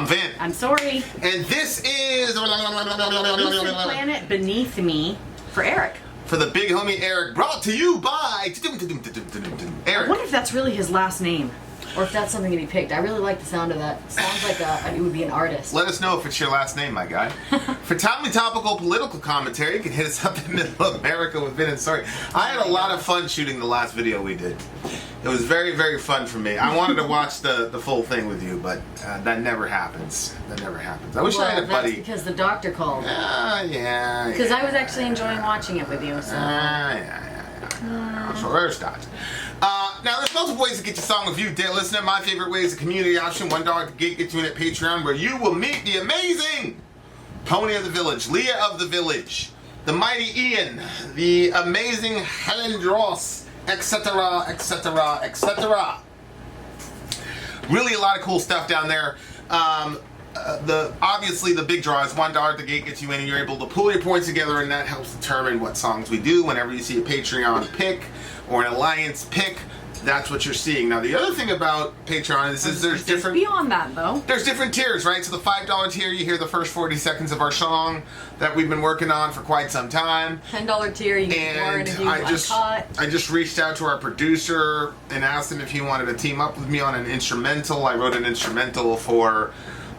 I'm Vin. I'm Sori. And this is Lucid Planet Beneath Me for Eric. For the big homie Eric, brought to you by Eric. I wonder if that's really his last name, or if that's something to be picked. I really like the sound of that. Sounds like it would be an artist. Let us know if it's your last name, my guy. For timely topical political commentary, you can hit us up in the middle of America with Vin and Sori. I had a lot of fun shooting the last video we did. It was very, very fun for me. I wanted to watch the full thing with you, but that never happens. That never happens. I wish I had a buddy. That's because the doctor called. Yeah. Because I was actually enjoying watching it with you. So. So there's that. Now, there's multiple ways to get your song reviewed, dear listener. My favorite way is the community option. $1 to get you in at Patreon, where you will meet the amazing Pony of the Village, Leah of the Village, the mighty Ian, the amazing Helen Dross, etc., etc., etc. Really a lot of cool stuff down there. Obviously the big draw is $1 the gate gets you in, and you're able to pull your points together, and that helps determine what songs we do. Whenever you see a Patreon pick or an Alliance pick, that's what you're seeing. Now, the other thing about Patreon is there's different... Beyond that, though. There's different tiers, right? So the $5 tier, you hear the first 40 seconds of our song that we've been working on for quite some time. $10 tier, you get more interviews uncut. I just reached out to our producer and asked him if he wanted to team up with me on an instrumental. I wrote an instrumental for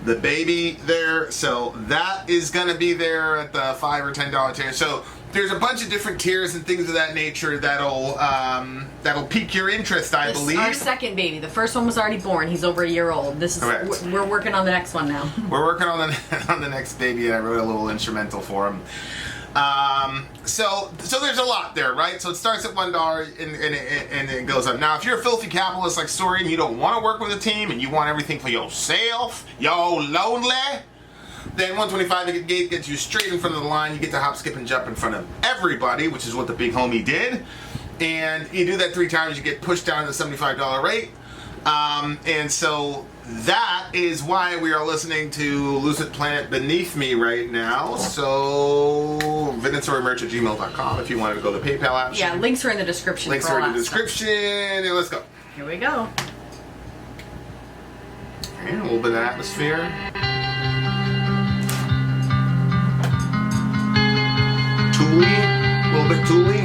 the baby there. So that is going to be there at the $5 or $10 tier. So there's a bunch of different tiers and things of that nature that'll pique your interest, I believe. Our second baby. The first one was already born. He's over a year old. This is we're working on the next one now. We're working on the next baby, and I wrote a little instrumental for him. So there's a lot there, right? So it starts at $1 and it goes up. Now, if you're a filthy capitalist like Sori and you don't want to work with a team and you want everything for yourself, yo lonely, then $125 gate gets you straight in front of the line. You get to hop, skip, and jump in front of everybody, which is what the big homie did. And you do that 3 times, you get pushed down to the $75 rate. And so that is why we are listening to Lucid Planet Beneath Me right now. So vinandsorimerch@gmail.com if you wanted to go to the PayPal option. Yeah, links are in the description. Links are in the description. And let's go. Here we go. And a little bit of atmosphere. Tooly, a little bit tooly.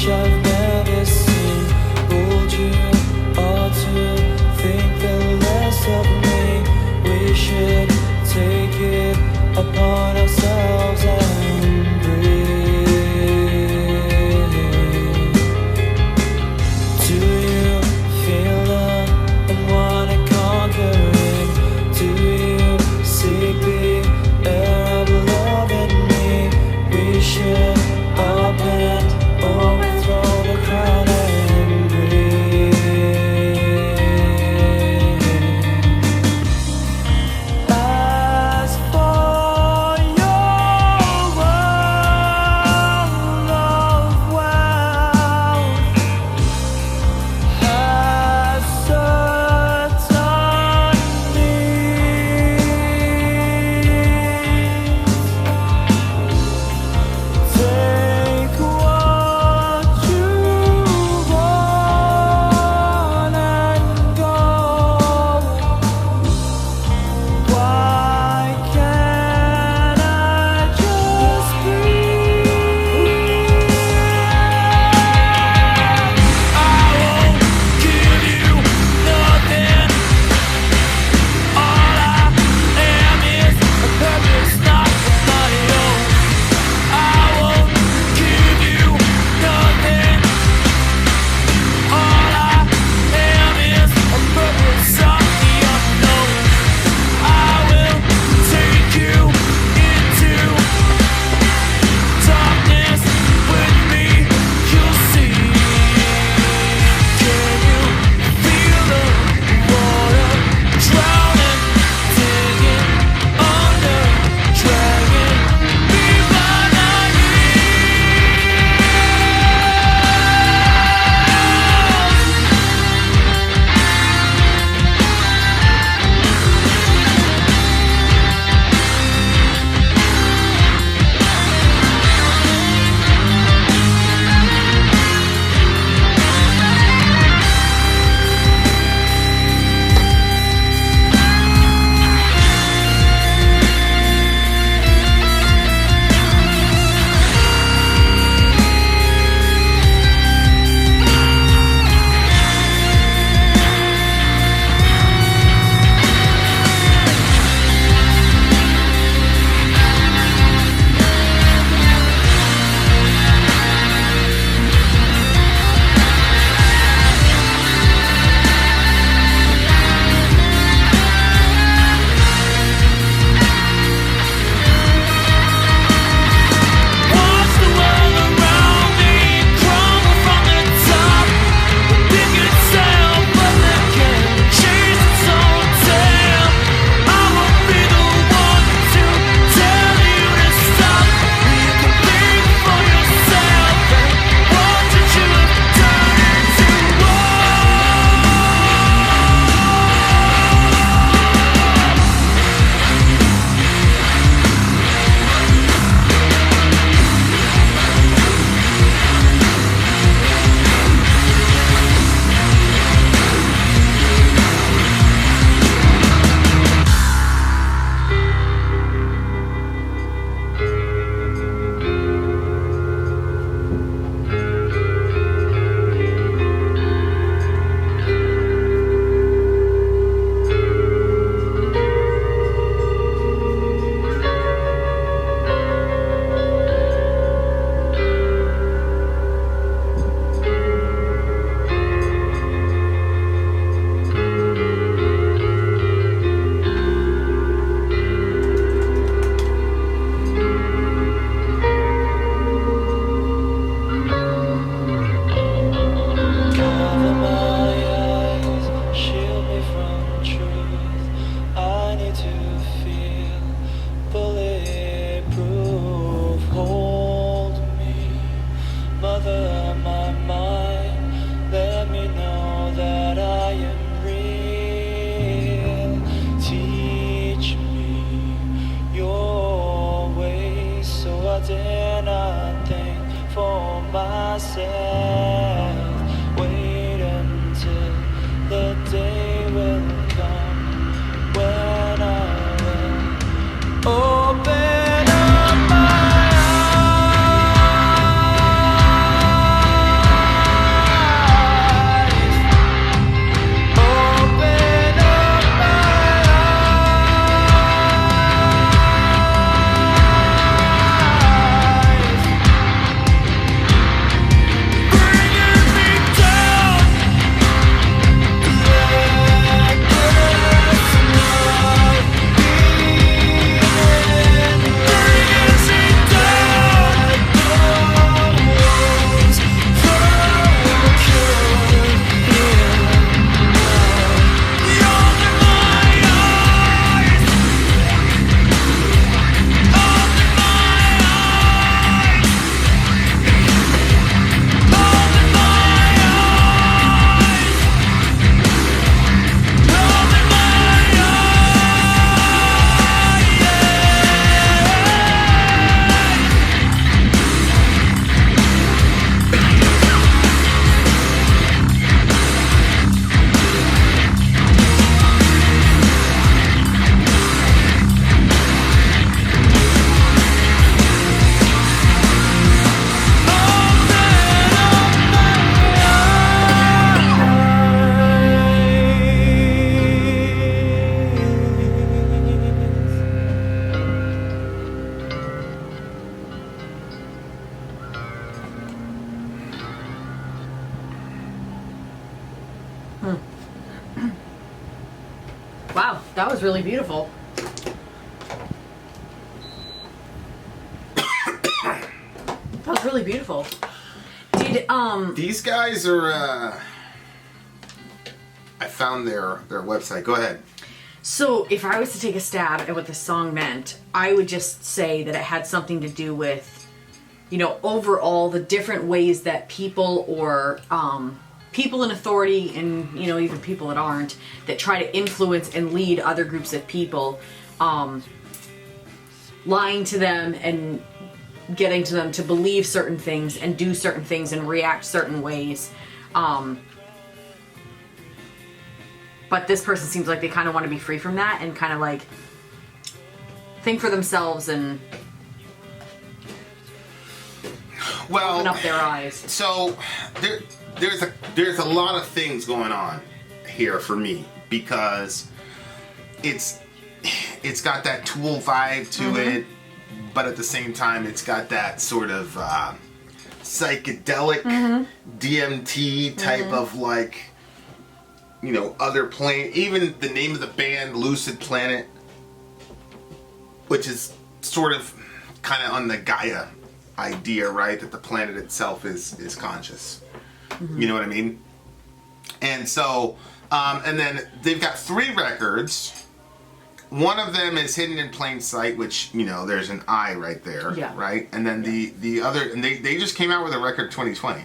I've never seen. Hold you all to Wow, that was really beautiful. That was really beautiful. Did These guys are I found their website. Go ahead. So if I was to take a stab at what the song meant, I would just say that it had something to do with, you know, overall the different ways that people or people in authority and, you know, even people that aren't, that try to influence and lead other groups of people, lying to them and getting to them to believe certain things and do certain things and react certain ways. But this person seems like they kind of want to be free from that and kind of like think for themselves and open up their eyes. So there's a lot of things going on here for me because it's got that Tool vibe to it, but at the same time it's got that sort of psychedelic DMT type of like, you know, other plane. Even the name of the band, Lucid Planet, which is sort of kind of on the Gaia idea, right? That the planet itself is conscious. You know what I mean? And so, and then they've got 3 records. One of them is Hidden in Plain Sight, which, you know, there's an eye right there, right? And then the other, and they just came out with a record 2020.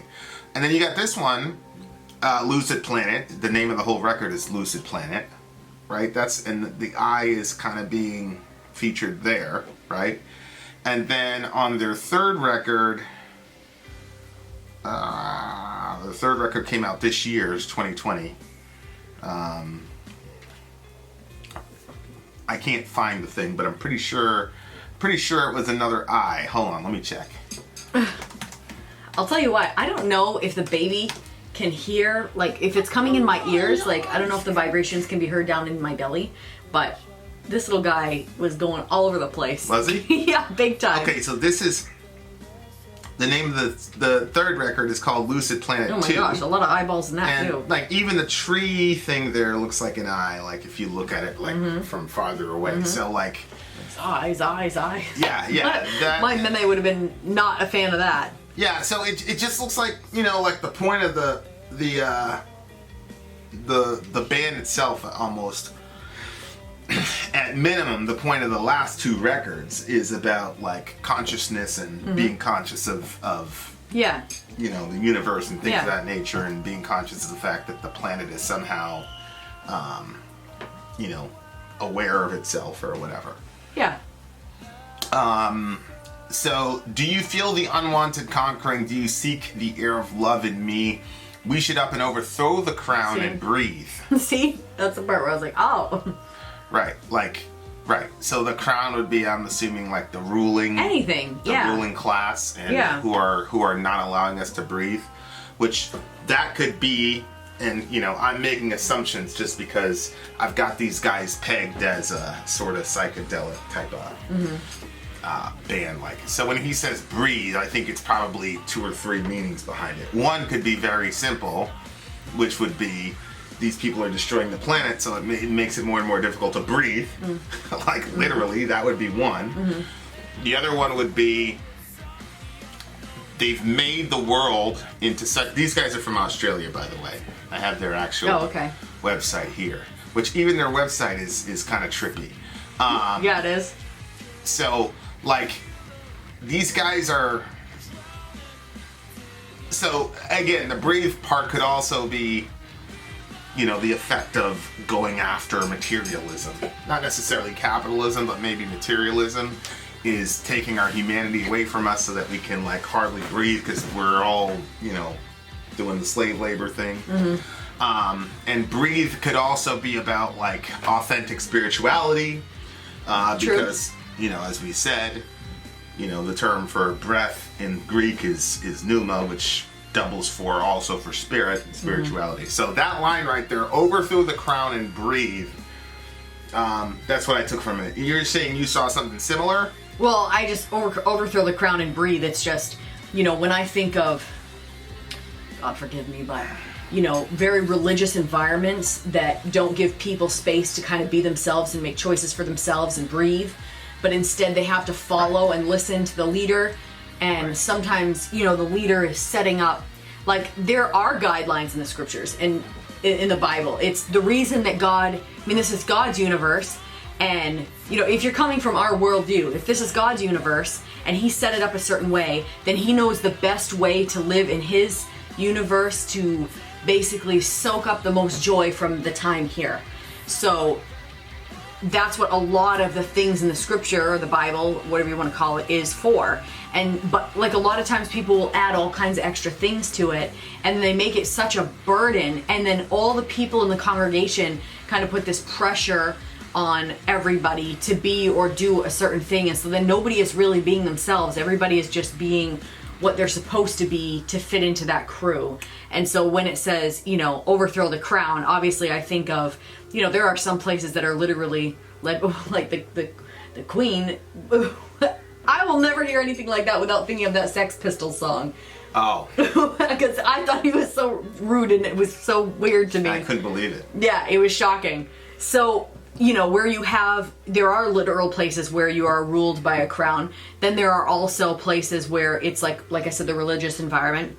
And then you got this one, Lucid Planet. The name of the whole record is Lucid Planet, right? And the eye is kind of being featured there, right? And then on their third record, the third record came out this year, is 2020. I can't find the thing, but I'm pretty sure it was another eye. Hold on, let me check. I'll tell you what, I don't know if the baby can hear, like if it's coming in my ears, like I don't know if the vibrations can be heard down in my belly, but this little guy was going all over the place. Was he? Yeah, big time. Okay, so this is the name of the third record is called Lucid Planet 2. Oh my gosh, a lot of eyeballs in that and too. Like even the tree thing there looks like an eye, like if you look at it like from farther away. So like It's eyes. yeah. My meme would have been not a fan of that. Yeah, so it just looks like, you know, like the point of the band itself almost. At minimum, the point of the last 2 records is about like consciousness and being conscious of Yeah. you know, the universe and things Yeah. of that nature, and being conscious of the fact that the planet is somehow you know, aware of itself or whatever. Yeah. So, do you feel the unwanted conquering? Do you seek the air of love in me? We should up and overthrow the crown and breathe. See? That's the part where I was like, oh. Right, so the crown would be, I'm assuming, like the ruling ruling class, and who are not allowing us to breathe, which that could be. And you know, I'm making assumptions just because I've got these guys pegged as a sort of psychedelic type of band. Like, so when he says breathe, I think it's probably 2 or 3 meanings behind it. One could be very simple, which would be these people are destroying the planet, so it makes it more and more difficult to breathe. Like literally, that would be one. The other one would be they've made the world into such. These guys are from Australia, by the way. I have their actual website here, which even their website is kind of trippy. Yeah, it is. So, like, these guys are. So again, the breathe part could also be, you know, the effect of going after materialism. Not necessarily capitalism, but maybe materialism is taking our humanity away from us so that we can, like, hardly breathe because we're all, you know, doing the slave labor thing. And breathe could also be about, like, authentic spirituality. Because, you know, as we said, you know, the term for breath in Greek is pneuma, which doubles for spirit and spirituality. So that line right there, overthrow the crown and breathe, that's what I took from it. You're saying you saw something similar? Well, I just overthrow the crown and breathe. It's just, you know, when I think of God forgive me, but very religious environments that don't give people space to kind of be themselves and make choices for themselves and breathe, but instead they have to follow and listen to the leader. And sometimes, the leader is setting up, like, there are guidelines in the scriptures and in the Bible. It's the reason that this is God's universe. And, if you're coming from our worldview, if this is God's universe and he set it up a certain way, then he knows the best way to live in his universe to basically soak up the most joy from the time here. So that's what a lot of the things in the scripture or the Bible, whatever you want to call it, is for. But like a lot of times people will add all kinds of extra things to it and they make it such a burden, and then all the people in the congregation kind of put this pressure on everybody to be or do a certain thing, and so then nobody is really being themselves. Everybody is just being what they're supposed to be to fit into that crew. And so when it says, overthrow the crown, obviously I think of, there are some places that are literally led, like the Queen. I will never hear anything like that without thinking of that Sex Pistols song. Oh. Because I thought he was so rude and it was so weird to me. I couldn't believe it. Yeah, it was shocking. So, where there are literal places where you are ruled by a crown. Then there are also places where it's like I said, the religious environment.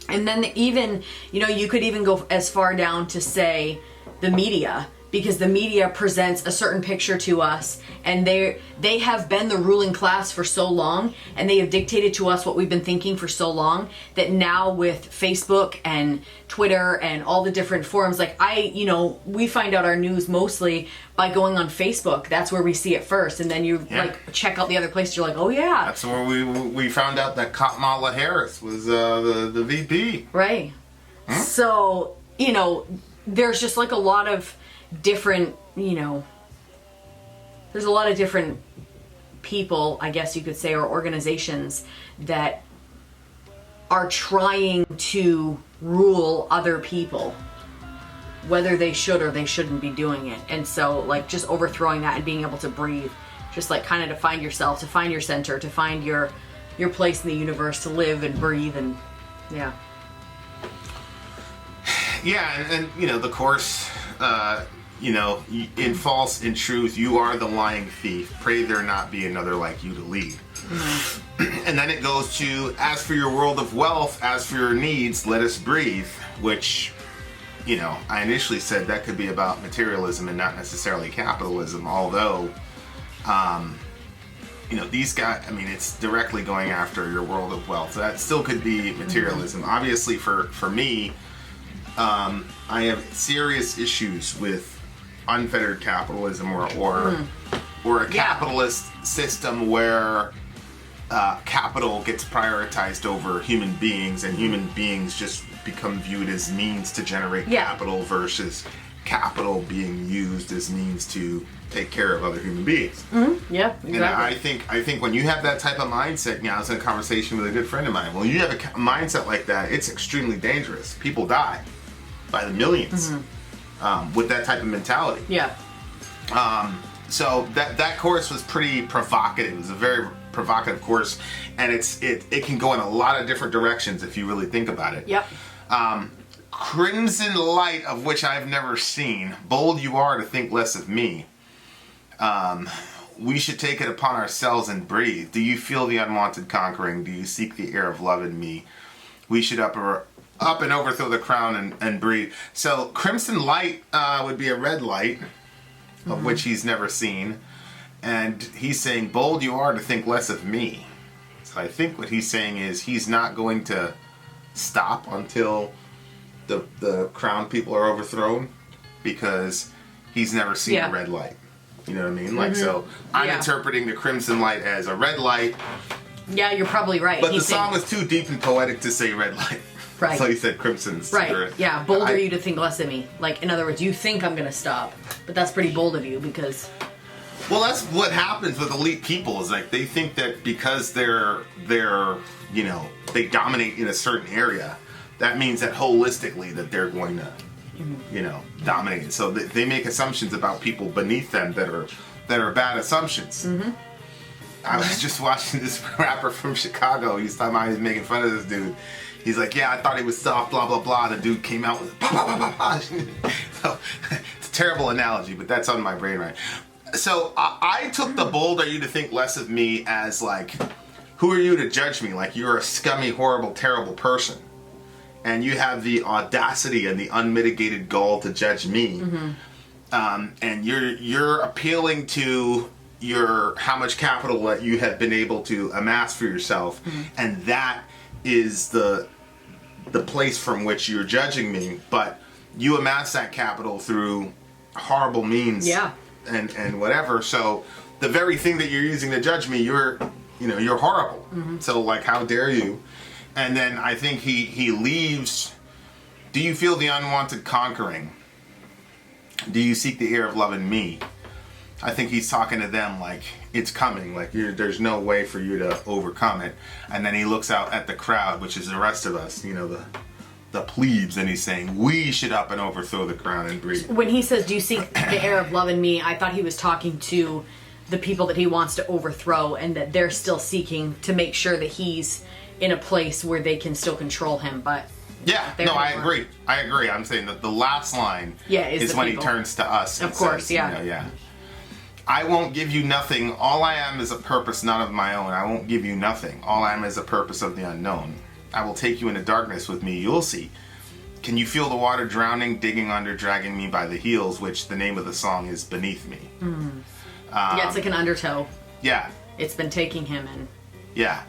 And then even, you could even go as far down to say the media, because the media presents a certain picture to us, and they have been the ruling class for so long, and they have dictated to us what we've been thinking for so long, that now with Facebook and Twitter and all the different forums, like we find out our news mostly by going on Facebook. That's where we see it first, and then you like check out the other places. You're like, oh yeah, that's where we found out that Kamala Harris was the VP. Right. So there's just like a lot of different, there's a lot of different people, I guess you could say, or organizations that are trying to rule other people, whether they should or they shouldn't be doing it. And so like just overthrowing that and being able to breathe, just like kind of to find yourself, to find your center, to find your place in the universe, to live and breathe. And yeah, and the course, in false, in truth, you are the lying thief. Pray there not be another like you to lead. Mm-hmm. And then it goes to, as for your world of wealth, as for your needs, let us breathe, which, I initially said that could be about materialism and not necessarily capitalism, although, these guys, it's directly going after your world of wealth. So that still could be materialism. Mm-hmm. Obviously, for me, I have serious issues with unfettered capitalism or a capitalist system where capital gets prioritized over human beings, and human beings just become viewed as means to generate capital versus capital being used as means to take care of other human beings. Mm-hmm. Yeah, exactly. And I think when you have that type of mindset, I was in a conversation with a good friend of mine. When you have a mindset like that, it's extremely dangerous. People die by the millions with that type of mentality. Yeah. So that course was pretty provocative. It was a very provocative course, and it can go in a lot of different directions if you really think about it. Yep. Crimson light, of which I've never seen. Bold you are to think less of me. We should take it upon ourselves and breathe. Do you feel the unwanted conquering? Do you seek the air of love in me? We should up and overthrow the crown and breathe. So crimson light would be a red light, of which he's never seen. And he's saying, bold you are to think less of me. So I think what he's saying is he's not going to stop until the crown people are overthrown, because he's never seen a red light. You know what I mean? Like, so I'm interpreting the crimson light as a red light. Yeah, you're probably right. But the song was too deep and poetic to say red light. Right. So he said crimson's. Right. Yeah, bold are you to think less of me. Like, in other words, you think I'm going to stop. But that's pretty bold of you, because... Well, that's what happens with elite people, is like they think that because they're they dominate in a certain area, that means that holistically that they're going to, dominate. So they make assumptions about people beneath them that are bad assumptions. Mm-hmm. I was just watching this rapper from Chicago. He's talking about, he's making fun of this dude. He's like, yeah, I thought he was soft, blah, blah, blah. The dude came out with, bah, bah, bah, bah, bah. So, it's a terrible analogy, but that's on my brain, right? So I took the bold are you to think less of me as like, who are you to judge me? Like, you're a scummy, horrible, terrible person. And you have the audacity and the unmitigated gall to judge me. And you're appealing to your how much capital that you have been able to amass for yourself, and that is the place from which you're judging me. But you amass that capital through horrible means, and whatever. So the very thing that you're using to judge me, you're horrible. So like, how dare you? And then I think he leaves. Do you feel the unwanted conquering? Do you seek the ear of love in me? I think he's talking to them like, it's coming, like there's no way for you to overcome it. And then he looks out at the crowd, which is the rest of us, the plebes, and he's saying, we should up and overthrow the crown and breathe. When he says, do you seek the air of love in me, I thought he was talking to the people that he wants to overthrow, and that they're still seeking to make sure that he's in a place where they can still control him. But yeah, no, I agree. I'm saying that the last line is when people. He turns to us and of course, says, I won't give you nothing. All I am is a purpose, none of my own. I won't give you nothing. All I am is a purpose of the unknown. I will take you into darkness with me. You'll see. Can you feel the water drowning, digging under, dragging me by the heels, which the name of the song is Beneath Me. It's like an undertow. Yeah. It's been taking him in. Yeah.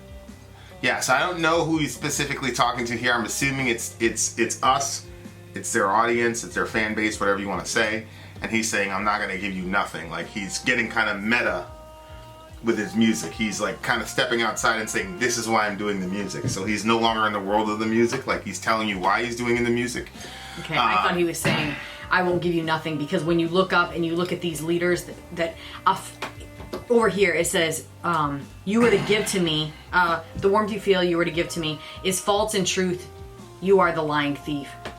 Yeah, so I don't know who he's specifically talking to here. I'm assuming it's us. It's their audience. It's their fan base, whatever you want to say. And he's saying, I'm not going to give you nothing. Like, he's getting kind of meta with his music. He's like kind of stepping outside and saying, this is why I'm doing the music. So he's no longer in the world of the music. Like, he's telling you why he's doing the music. Okay, I thought he was saying, I won't give you nothing, because when you look up and you look at these leaders that over here it says, you were to give to me, the warmth you feel you were to give to me is false. In truth, you are the lying thief. Am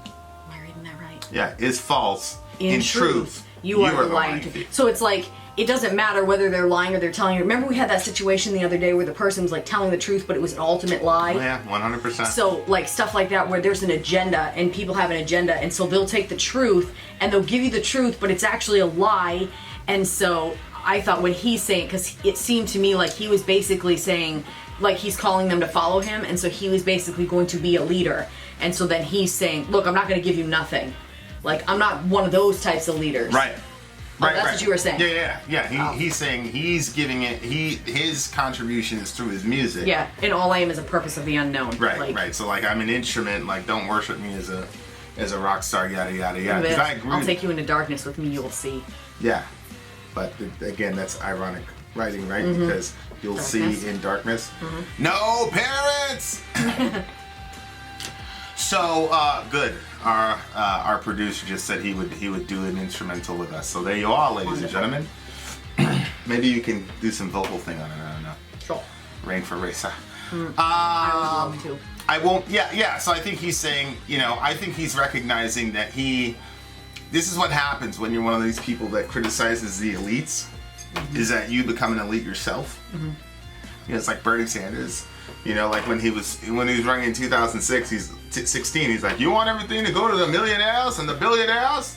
I reading that right? Yeah, is false. In truth, you are the lying thief. So it's like, it doesn't matter whether they're lying or they're telling you. Remember we had that situation the other day where the person was like telling the truth, but it was an ultimate lie? Oh, yeah, 100%. So like stuff like that where there's an agenda and people have an agenda, and so they'll take the truth and they'll give you the truth, but it's actually a lie. And so I thought when he's saying, because it seemed to me like he was basically saying, like he's calling them to follow him, and so he was basically going to be a leader. And so then he's saying, look, I'm not going to give you nothing. Like, I'm not one of those types of leaders. Right. Right, that's what you were saying. Yeah. He's saying he's giving it. His contribution is through his music. Yeah, and all I am is a purpose of the unknown. Right. So like, I'm an instrument. Like, don't worship me as a rock star. Yada yada yada. 'Cause I agree. I'll take you into darkness with me. You'll see. Yeah, but again, that's ironic writing, right? Because you'll see in darkness. No parents. So good. Our producer just said he would do an instrumental with us. So there you are, ladies and gentlemen. Maybe you can do some vocal thing on it. I don't know. Sure. Rain for Raisa. I would love to. I won't. Yeah. So I think he's saying, I think he's recognizing that this is what happens when you're one of these people that criticizes the elites, is that you become an elite yourself. It's like Bernie Sanders. Like when he was running in 2006, he's 16. He's like, you want everything to go to the millionaires and the billionaires?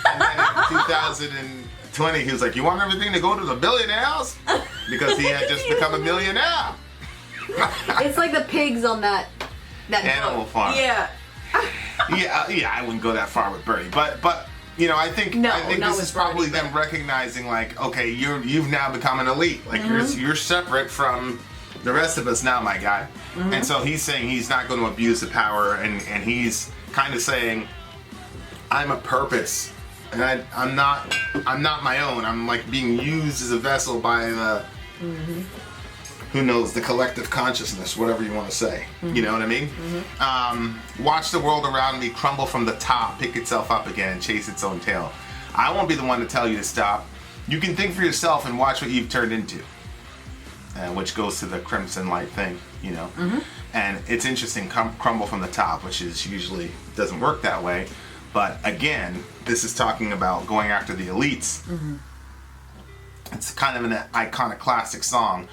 And then in 2020, he was like, you want everything to go to the billionaires? Because he had just become a millionaire. It's like the pigs on that Animal book. Farm. Yeah. Yeah. I wouldn't go that far with Bernie, but I think this is probably them recognizing, like, okay, you've now become an elite. Like you're separate from the rest of us now, my guy. And so he's saying he's not going to abuse the power, and he's kind of saying, I'm a purpose, and I'm not my own. I'm like being used as a vessel by the who knows, the collective consciousness, whatever you want to say. You know what I mean? Watch the world around me crumble from the top, pick itself up again, and chase its own tail. I won't be the one to tell you to stop. You can think for yourself and watch what you've turned into. Which goes to the crimson light thing, And it's interesting, crumble from the top, which is usually doesn't work that way. But again, this is talking about going after the elites. It's kind of an iconoclastic song.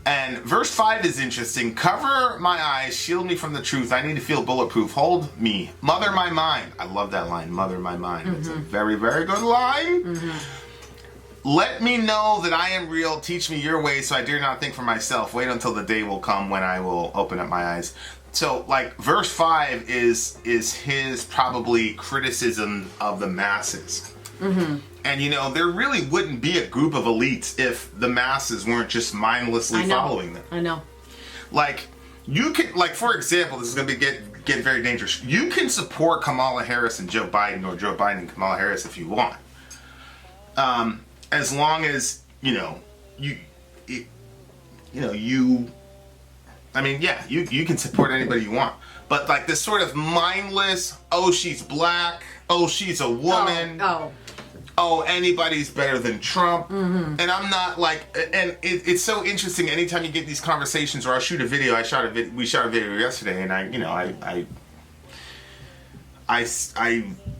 And verse 5 is interesting. Cover my eyes, shield me from the truth. I need to feel bulletproof. Hold me. Mother my mind. I love that line. Mother my mind. It's a very, very good line. Let me know that I am real. Teach me your ways so I dare not think for myself. Wait until the day will come when I will open up my eyes. So, like, verse 5 is his probably criticism of the masses. And, you know, there really wouldn't be a group of elites if the masses weren't just mindlessly following them. I know. Like, you can, like, for example, this is going to get very dangerous. You can support Kamala Harris and Joe Biden, or Joe Biden and Kamala Harris if you want. As long as, you can support anybody you want. But, like, this sort of mindless, oh, she's black, oh, she's a woman. Oh, anybody's better than Trump. And I'm not like, and it's so interesting anytime you get these conversations, or I'll shoot a video. We shot a video yesterday, and I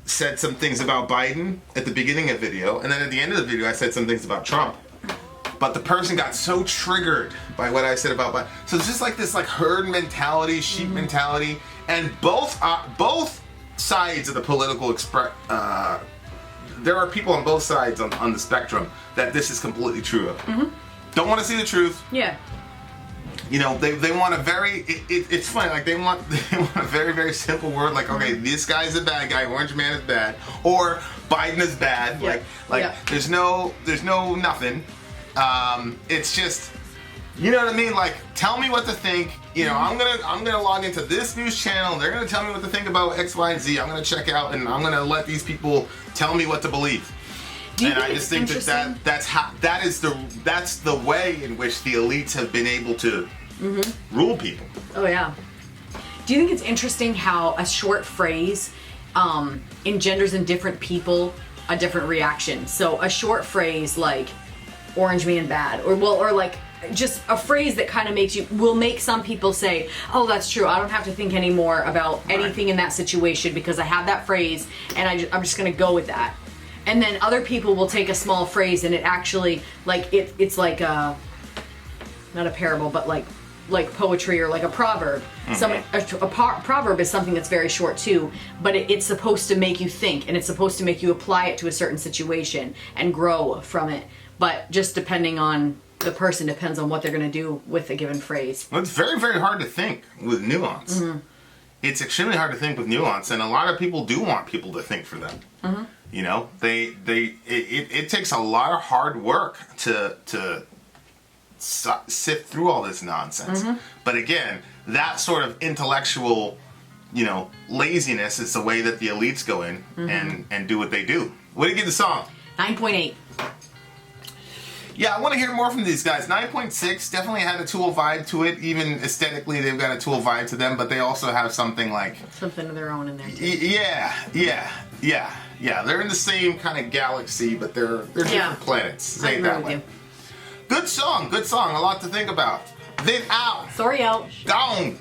said some things about Biden at the beginning of the video, and then at the end of the video I said some things about Trump. But the person got so triggered by what I said about Biden. So it's just like this like herd mentality, sheep mentality, and both sides of the political there are people on both sides on the spectrum that this is completely true of. Don't want to see the truth. Yeah. You know, they want a very, it's funny, like they want a very, very simple word, like, okay, this guy's a bad guy, Orange Man is bad, or Biden is bad. There's no nothing. It's just, you know what I mean? Like, tell me what to think. You know, I'm gonna log into this news channel. They're gonna tell me what to think about X, Y, and Z. I'm gonna check out, and I'm gonna let these people tell me what to believe. And I just think that's the way in which the elites have been able to rule people. Oh yeah. Do you think it's interesting how a short phrase engenders in different people a different reaction? So a short phrase like "Orange Man bad," or like just a phrase that kind of will make some people say, "Oh, that's true. I don't have to think anymore about anything in that situation because I have that phrase, and I'm just going to go with that." And then other people will take a small phrase and it actually, like, it's like not a parable, but like poetry or like a proverb. A proverb is something that's very short too, but it's supposed to make you think, and it's supposed to make you apply it to a certain situation and grow from it. But just depending on the person, depends on what they're going to do with a given phrase. Well, it's very, very hard to think with nuance. It's extremely hard to think with nuance, and a lot of people do want people to think for them. You know, it takes a lot of hard work to sift through all this nonsense. But again, that sort of intellectual, you know, laziness is the way that the elites go in and do what they do. What do you give the song? 9.8. Yeah, I want to hear more from these guys. 9.6 definitely had a Tool vibe to it. Even aesthetically, they've got a Tool vibe to them, but they also have something like... something of their own in there, too. Yeah. They're in the same kind of galaxy, but they're different planets. Say it that way. Good song. A lot to think about. Vin out. Sori out. Gone.